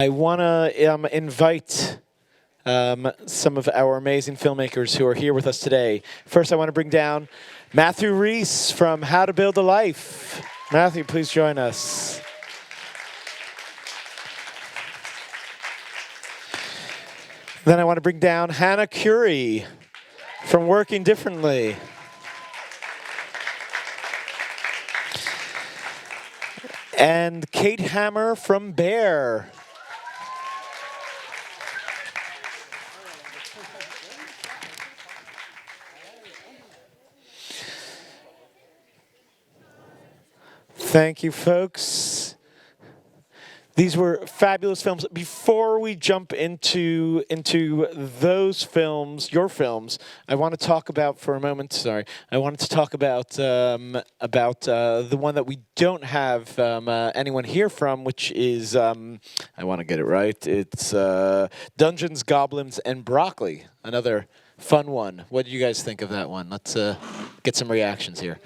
I want to invite some of our amazing filmmakers who are here with us today. First, I want to bring down Matthew Reese from How to Build a Life. Matthew, please join us. Then I want to bring down Hannah Currie from Working Differently. And Kate Hammer from Bear. Thank you, folks. These were fabulous films. Before we jump into those films, your films, I want to talk about for a moment. Sorry, I wanted to talk about the one that we don't have anyone here from, which is I want to get it right. It's Dungeons, Goblins, and Broccoli. Another fun one. What do you guys think of that one? Let's get some reactions here.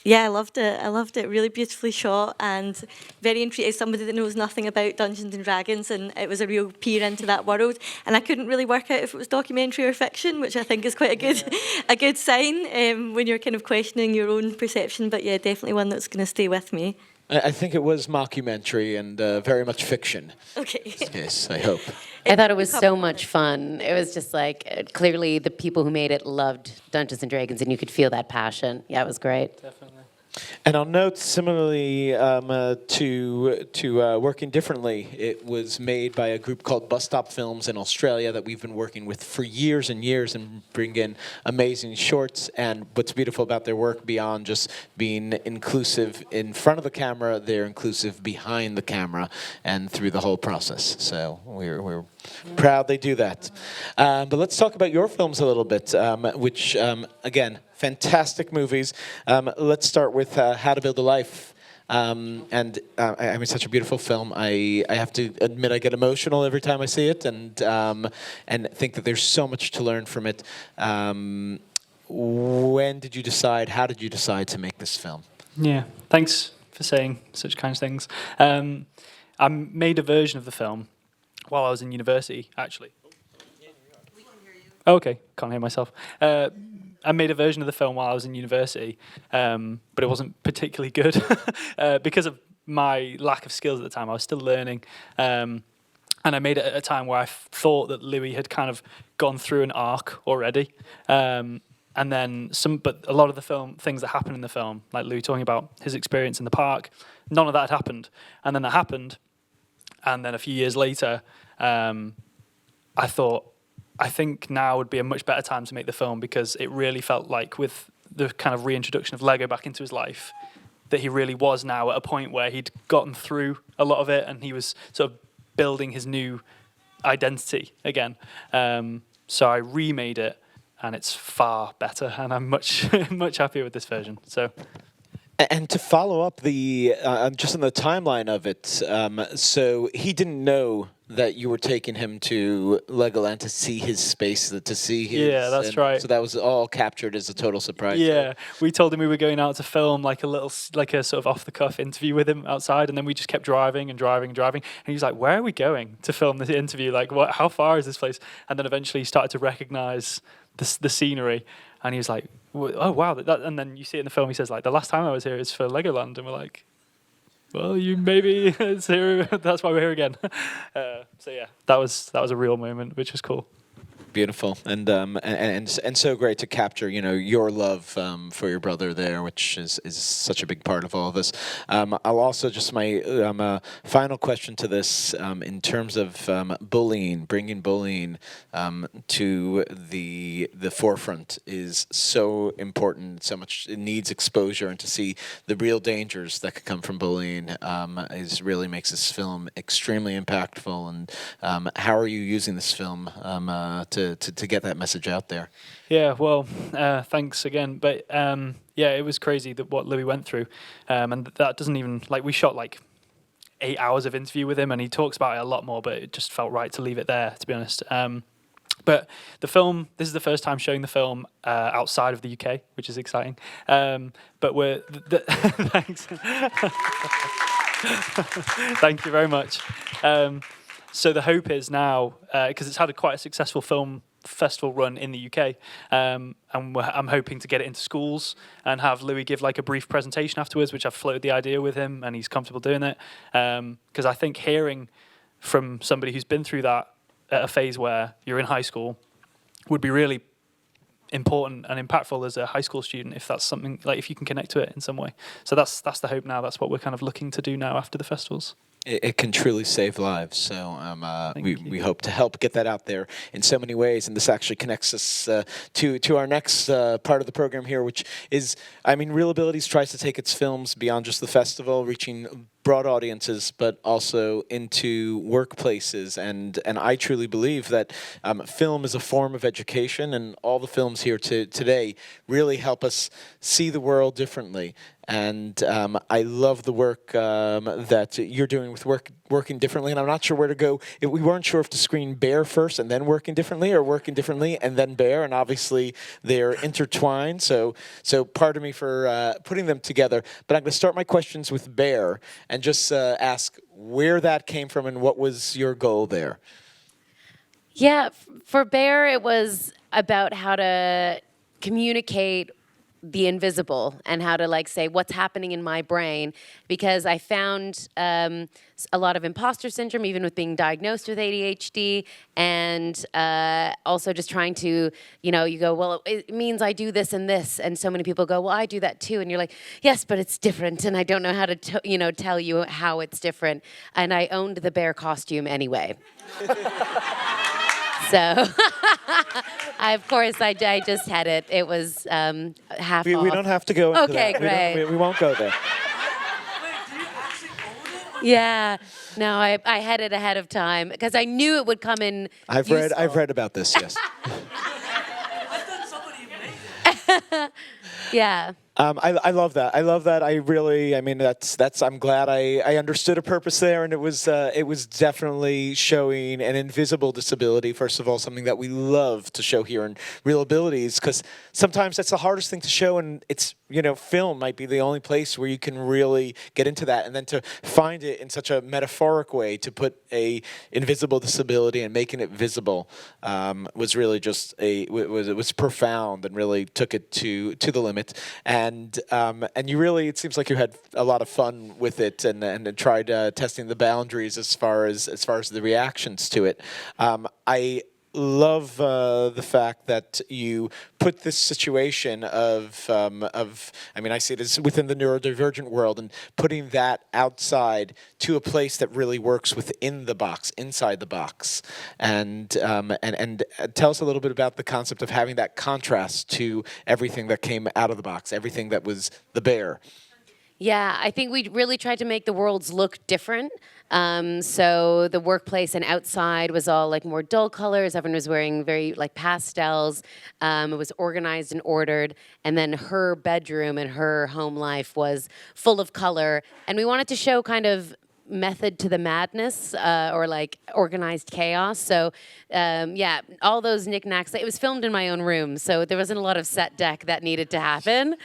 Yeah, I loved it. I loved it. Really beautifully shot and very intriguing. Somebody that knows nothing about Dungeons and Dragons, and it was a real peer into that world. And I couldn't really work out if it was documentary or fiction, which I think is quite a good sign when you're kind of questioning your own perception. But yeah, definitely one that's going to stay with me. I think it was mockumentary and very much fiction. Okay. In this case, I hope. I thought it was so much fun. It was just like, clearly the people who made it loved Dungeons and Dragons, and you could feel that passion. Yeah, it was great. Definitely. And I'll note, similarly to Working Differently, it was made by a group called Bus Stop Films in Australia that we've been working with for years and years and bring in amazing shorts. And what's beautiful about their work, beyond just being inclusive in front of the camera, they're inclusive behind the camera and through the whole process. So we're proud they do that. But let's talk about your films a little bit, which, again, fantastic movies. Let's start with How to Build a Life. I mean, such a beautiful film. I have to admit I get emotional every time I see it, and think that there's so much to learn from it. When did you decide, how did you decide to make this film? Yeah, thanks for saying such kind things. I made a version of the film while I was in university, actually. We can hear you. Okay, can't hear myself. I made a version of the film while I was in university, but it wasn't particularly good because of my lack of skills at the time. I was still learning, and I made it at a time where I thought that Louis had kind of gone through an arc already, and then but a lot of the things that happen in the film, like Louis talking about his experience in the park, none of that had happened, and then that happened, and then a few years later, I thought, I think now would be a much better time to make the film, because it really felt like, with the kind of reintroduction of Lego back into his life, that he really was now at a point where he'd gotten through a lot of it and he was sort of building his new identity again. So I remade it, and it's far better, and I'm much happier with this version. So. And to follow up just on the timeline of it, so he didn't know that you were taking him to Legoland to see his space, to see his... Yeah, that's right. So that was all captured as a total surprise. Yeah, we told him we were going out to film like a sort of off-the-cuff interview with him outside, and then we just kept driving and driving and driving, and he was like, where are we going to film this interview? Like, how far is this place? And then eventually he started to recognize the scenery, and he was like, oh, wow. And then you see it in the film, he says, like, the last time I was here is for Legoland, and we're like, well, you maybe it's here. That's why we're here again. So yeah, that was a real moment, which was cool. Beautiful, and so great to capture, your love for your brother there, which is such a big part of all of this. I'll also just my final question to this, in terms of bullying, bringing bullying to the forefront is so important. So much it needs exposure, and to see the real dangers that could come from bullying really makes this film extremely impactful. And how are you using this film to get that message out there? Yeah, well, thanks again. But yeah, it was crazy what Louis went through, and that doesn't even, like, we shot like 8 hours of interview with him, and he talks about it a lot more, but it just felt right to leave it there, to be honest. But the film, this is the first time showing the film outside of the UK, which is exciting. But thanks. Thank you very much. So the hope is now, because it's had quite a successful film festival run in the UK, and I'm hoping to get it into schools and have Louis give like a brief presentation afterwards, which I've floated the idea with him, and he's comfortable doing it. Because I think hearing from somebody who's been through that at a phase where you're in high school would be really important and impactful as a high school student, if that's something, like if you can connect to it in some way. So that's the hope now. That's what we're kind of looking to do now after the festivals. It can truly save lives. So we hope to help get that out there in so many ways. And this actually connects us to our next part of the program here, which is, I mean, ReelAbilities tries to take its films beyond just the festival, reaching broad audiences, but also into workplaces. And I truly believe that film is a form of education, and all the films here today really help us see the world differently. And I love the work that you're doing with working differently, and I'm not sure where to go. We weren't sure if to screen Bear first and then Working Differently, or Working Differently and then Bear, and obviously they're intertwined, so pardon me for putting them together. But I'm going to start my questions with Bear and just ask where that came from and what was your goal there? Yeah, for Bear, it was about how to communicate the invisible and how to like say what's happening in my brain, because I found a lot of imposter syndrome even with being diagnosed with ADHD, and also just trying to, you know, you go, well, it means I do this and this, and so many people go, well, I do that too, and you're like, yes, but it's different, and I don't know how to tell you how it's different, and I owned the bear costume anyway. So, I just had it. It was half off. We don't have to go into that. Okay, great. We won't go there. Yeah. No, I had it ahead of time because I knew it would come in. I've read about this, yes. I thought somebody made it. Yeah. I love that. I love that. I mean, that's. I'm glad I understood a purpose there, and it was definitely showing an invisible disability. First of all, something that we love to show here in ReelAbilities, because sometimes that's the hardest thing to show, and it's, you know, film might be the only place where you can really get into that, and then to find it in such a metaphoric way, to put a invisible disability and making it visible, was really just it was profound, and really took it to the limit. And you really, it seems like you had a lot of fun with it, and tried testing the boundaries as far as the reactions to it. I love the fact that you put this situation of I mean, I see it as within the neurodivergent world, and putting that outside to a place that really works within the box, inside the box, and tell us a little bit about the concept of having that contrast to everything that came out of the box, everything that was the bear. Yeah, I think we really tried to make the worlds look different. So the workplace and outside was all like more dull colors. Everyone was wearing very like pastels. It was organized and ordered. And then her bedroom and her home life was full of color. And we wanted to show kind of method to the madness, or like organized chaos. So yeah, all those knickknacks. It was filmed in my own room, so there wasn't a lot of set deck that needed to happen.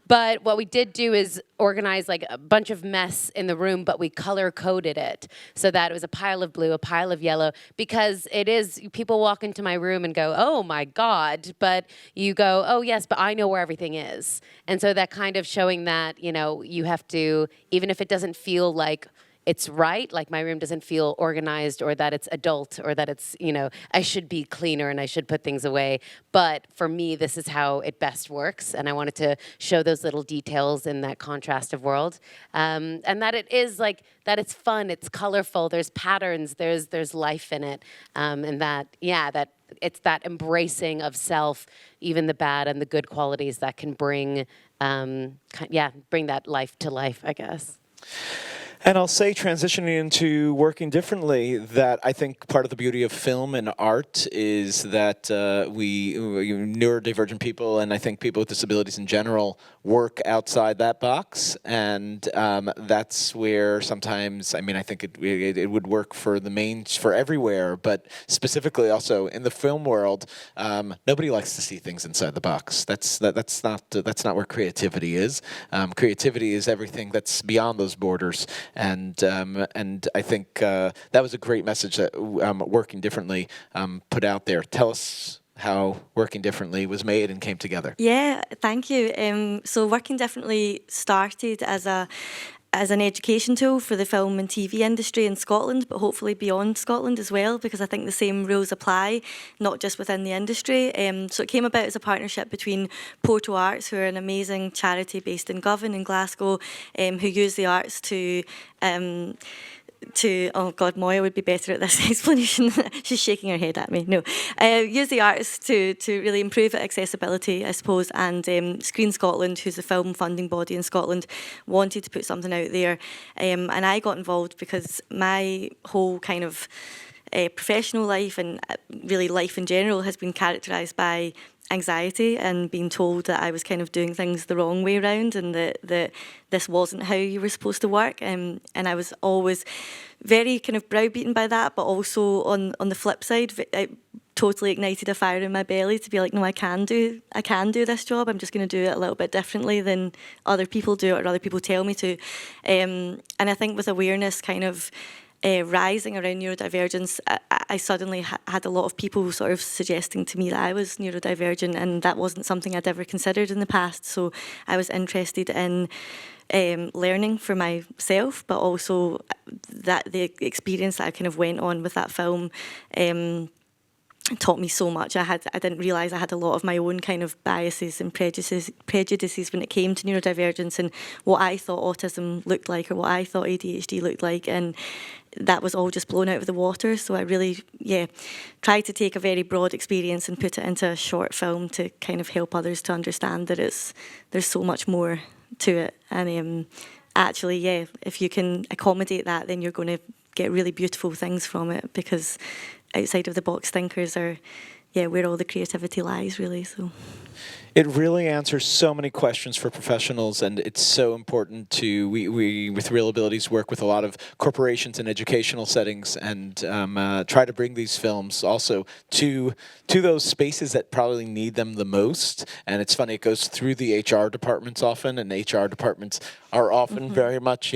But what we did do is organize like a bunch of mess in the room, but we color coded it so that it was a pile of blue, a pile of yellow, because it is, people walk into my room and go, oh my God, but you go, oh yes, but I know where everything is. And so that kind of showing that, you know, you have to, even if it doesn't feel like it's right, like my room doesn't feel organized, or that it's adult, or that it's, you know, I should be cleaner and I should put things away. But for me, this is how it best works. And I wanted to show those little details in that contrast of world. And that it is like, that it's fun, it's colorful, there's patterns, there's life in it. And that, yeah, that it's that embracing of self, even the bad and the good qualities that can bring, bring that life to life, I guess. And I'll say, transitioning into Working Differently, that I think part of the beauty of film and art is that we neurodivergent people, and I think people with disabilities in general, work outside that box. And that's where sometimes, I mean, I think it would work for for everywhere, but specifically also in the film world, nobody likes to see things inside the box. That's not where creativity is. Creativity is everything that's beyond those borders. and I think that was a great message that Working Differently put out there. Tell us how Working Differently was made and came together. Yeah, thank you. So Working Differently started as an education tool for the film and TV industry in Scotland, but hopefully beyond Scotland as well, because I think the same rules apply, not just within the industry. So it came about as a partnership between Porto Arts, who are an amazing charity based in Govan in Glasgow, who use the arts to oh God, Moya would be better at this explanation. She's shaking her head at me. No, use the arts to really improve accessibility, I suppose. And Screen Scotland, who's the film funding body in Scotland, wanted to put something out there, and I got involved because my whole kind of professional life and really life in general has been characterised by anxiety and being told that I was kind of doing things the wrong way around and that this wasn't how you were supposed to work. And I was always very kind of browbeaten by that, but also on the flip side, it totally ignited a fire in my belly to be like, no, I can do this job. I'm just going to do it a little bit differently than other people do it or other people tell me to. And I think with awareness kind of rising around neurodivergence, I suddenly had a lot of people sort of suggesting to me that I was neurodivergent, and that wasn't something I'd ever considered in the past. So I was interested in learning for myself, but also that the experience that I kind of went on with that film taught me so much. I didn't realise I had a lot of my own kind of biases and prejudices when it came to neurodivergence and what I thought autism looked like or what I thought ADHD looked like, and that was all just blown out of the water. So I really, tried to take a very broad experience and put it into a short film to kind of help others to understand that there's so much more to it. And actually, if you can accommodate that, then you're going to get really beautiful things from it, because outside of the box thinkers are where all the creativity lies, really. So it really answers so many questions for professionals, and it's so important to we with ReelAbilities work with a lot of corporations in educational settings and try to bring these films also to those spaces that probably need them the most. And it's funny, it goes through the HR departments often, and HR departments are often very much,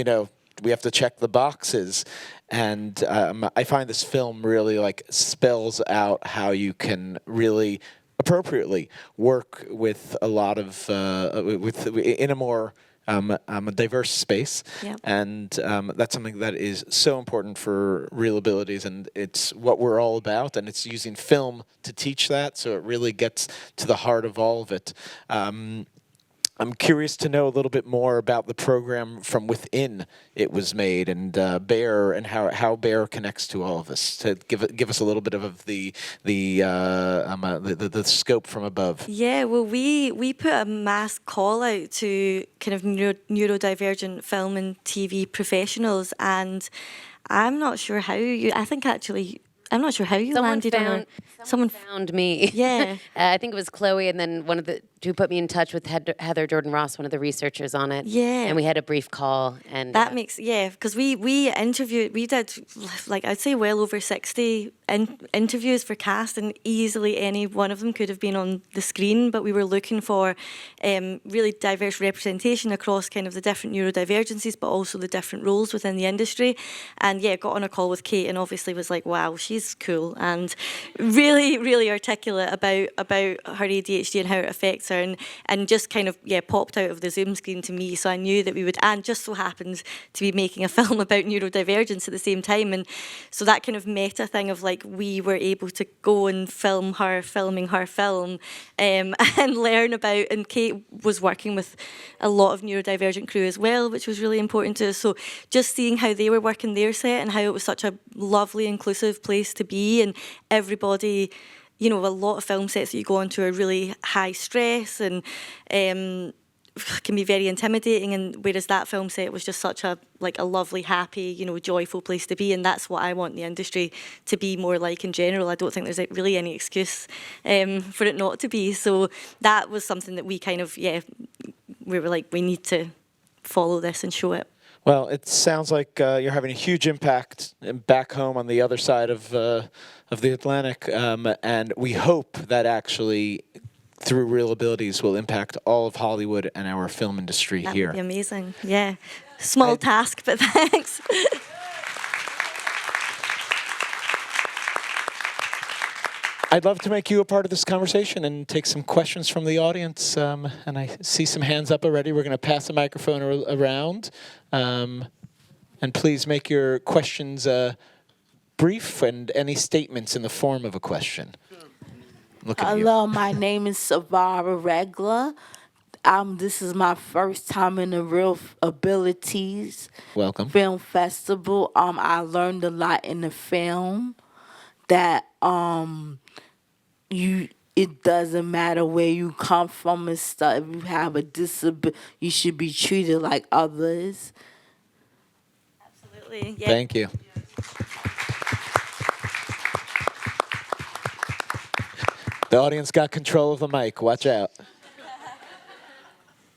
we have to check the boxes. And I find this film really spells out how you can really appropriately work with a lot of in a more a diverse space. Yep. And that's something that is so important for ReelAbilities, and it's what we're all about, and it's using film to teach that, so it really gets to the heart of all of it. I'm curious to know a little bit more about the program from within it was made, and Bear, and how Bear connects to all of this. To give us a little bit of the scope from above. Yeah, well, we put a mass call out to kind of neurodivergent film and TV professionals, and I'm not sure how you. I'm not sure how you landed on Someone found me. Yeah. I think it was Chloe, and then who put me in touch with Heather Jordan Ross, one of the researchers on it. Yeah. And we had a brief call, and that makes because we did I'd say well over 60 interviews for cast, and easily any one of them could have been on the screen, but we were looking for really diverse representation across kind of the different neurodivergencies, but also the different roles within the industry. And got on a call with Kate, and obviously was like, wow, she's cool and really, really articulate about her ADHD and how it affects her, and just kind of popped out of the Zoom screen to me. So I knew that we would, and just so happened to be making a film about neurodivergence at the same time, and so that kind of meta thing of we were able to go and filming her film, and learn about. And Kate was working with a lot of neurodivergent crew as well, which was really important to us. So just seeing how they were working their set and how it was such a lovely, inclusive place to be, and everybody, a lot of film sets that you go onto are really high stress and can be very intimidating, and whereas that film set was just such a lovely, happy, joyful place to be, and that's what I want the industry to be more like in general. I don't think there's really any excuse for it not to be. So that was something that we kind of we were we need to follow this and show it. Well, it sounds like you're having a huge impact back home on the other side of the Atlantic, and we hope that actually through ReelAbilities will impact all of Hollywood and our film industry That here. would be amazing. Yeah. Small task, but thanks. I'd love to make you a part of this conversation and take some questions from the audience. And I see some hands up already. We're going to pass the microphone around. And please make your questions brief and any statements in the form of a question. Look at you. Hello, my name is Savara Regla. This is my first time in the ReelAbilities Welcome. Film Festival. I learned a lot in the film that it doesn't matter where you come from and stuff. If you have a disability, you should be treated like others. Absolutely. Yeah. Thank you. The audience got control of the mic. Watch out.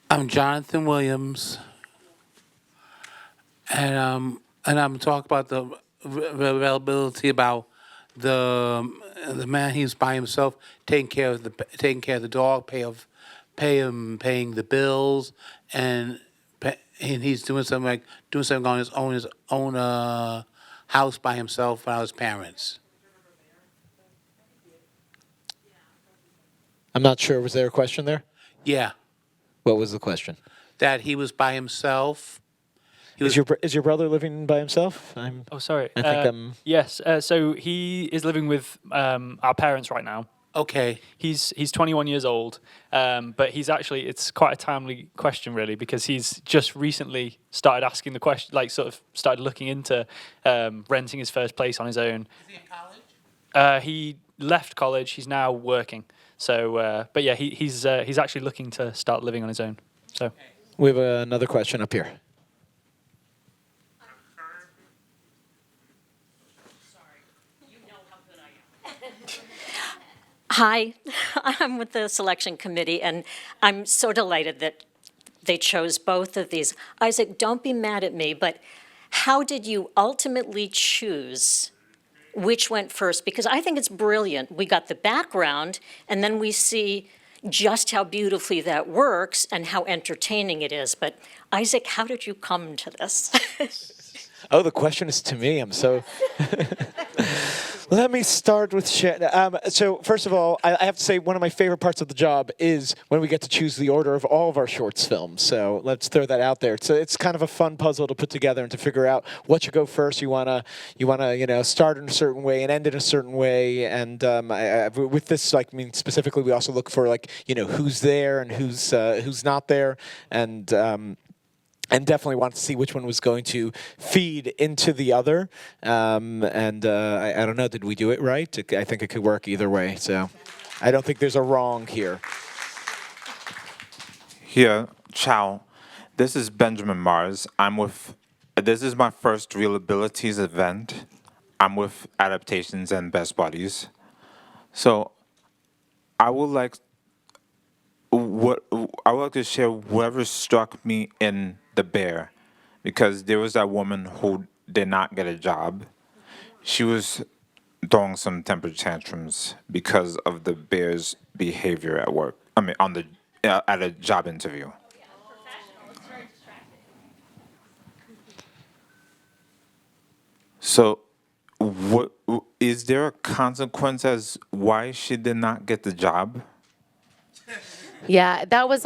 I'm Jonathan Williams, and I'm talking about the availability about the man. He's by himself, taking care of the dog, paying the bills, and he's doing something on his own house by himself without his parents. I'm not sure. Was there a question there? Yeah, What was the question? that he was by himself. Is your brother living by himself? Oh, sorry. I think Yes. So he is living with our parents right now. Okay. He's 21 years old, but it's quite a timely question really, because he's just recently started asking the question, like sort of started looking into renting his first place on his own. Is he in college? He left college. He's now working. So, but yeah, he's actually looking to start living on his own. So, we have another question up here. Hi, I'm with the selection committee, and I'm so delighted that they chose both of these. Isaac, don't be mad at me, but how did you ultimately choose which went first? Because I think it's brilliant. We got the background, and then we see just how beautifully that works and how entertaining it is. But Isaac, how did you come to this? Oh, the question is to me. I'm so... Let me start with so first of all, I have to say one of my favorite parts of the job is when we get to choose the order of all of our shorts films. So let's throw that out there. So it's kind of a fun puzzle to put together and to figure out what should go first. You wanna start in a certain way and end in a certain way. And with this, specifically, we also look for who's there and who's not there, and definitely wanted to see which one was going to feed into the other. I don't know, did we do it right? I think it could work either way. So I don't think there's a wrong here. Here, ciao. This is Benjamin Mars. This is my first ReelAbilities event. I'm with Adaptations and Best Buddies. So I would like to share whatever struck me in The Bear, because there was that woman who did not get a job. She was throwing some temper tantrums because of the bear's behavior at work. At a job interview. So, what is there a consequence as why she did not get the job? Yeah, it was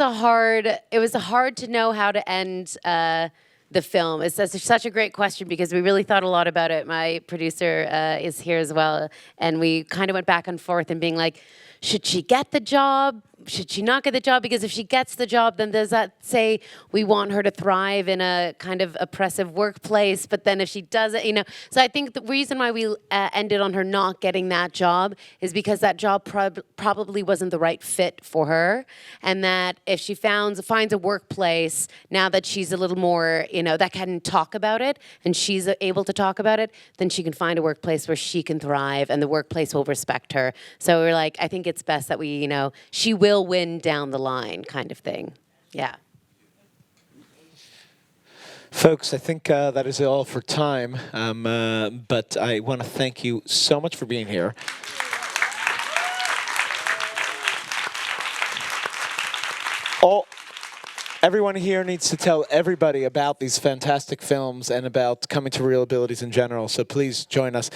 hard to know how to end the film. It's such a great question because we really thought a lot about it. My producer is here as well, and we kind of went back and forth and being like, should she get the job? Should she not get the job? Because if she gets the job, then does that say we want her to thrive in a kind of oppressive workplace? But then if she doesn't, So I think the reason why we ended on her not getting that job is because that job probably wasn't the right fit for her. And that if she finds a workplace, now that she's a little more, that can talk about it, and she's able to talk about it, then she can find a workplace where she can thrive and the workplace will respect her. So we're like, I think it's best that we, she will win down the line kind of thing. Yeah. Folks, I think that is all for time, but I want to thank you so much for being here. Everyone here needs to tell everybody about these fantastic films and about coming to ReelAbilities in general. So please join us.